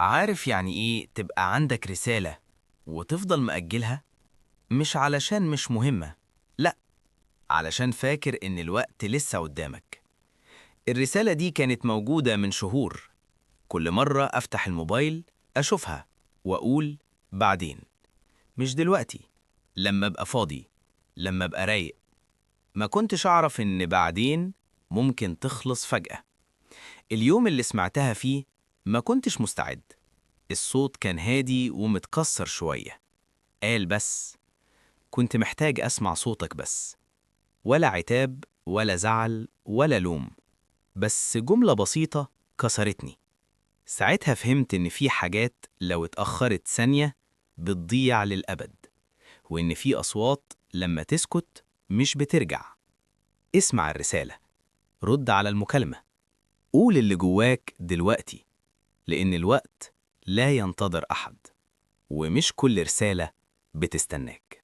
عارف يعني إيه تبقى عندك رسالة وتفضل مأجلها؟ مش علشان مش مهمة، لأ، علشان فاكر إن الوقت لسه قدامك. الرسالة دي كانت موجودة من شهور. كل مرة أفتح الموبايل أشوفها وأقول بعدين. مش دلوقتي، لما أبقى فاضي، لما أبقى رايق. ما كنتش أعرف إن بعدين ممكن تخلص فجأة. اليوم اللي سمعتها فيه ما كنتش مستعد. الصوت كان هادي ومتكسر شوية. قال بس كنت محتاج أسمع صوتك بس. ولا عتاب ولا زعل ولا لوم، بس جملة بسيطة كسرتني. ساعتها فهمت إن في حاجات لو اتأخرت ثانية بتضيع للأبد، وإن في أصوات لما تسكت مش بترجع. اسمع الرسالة، رد على المكالمة، قول اللي جواك دلوقتي، لأن الوقت لا ينتظر أحد، ومش كل رسالة بتستناك.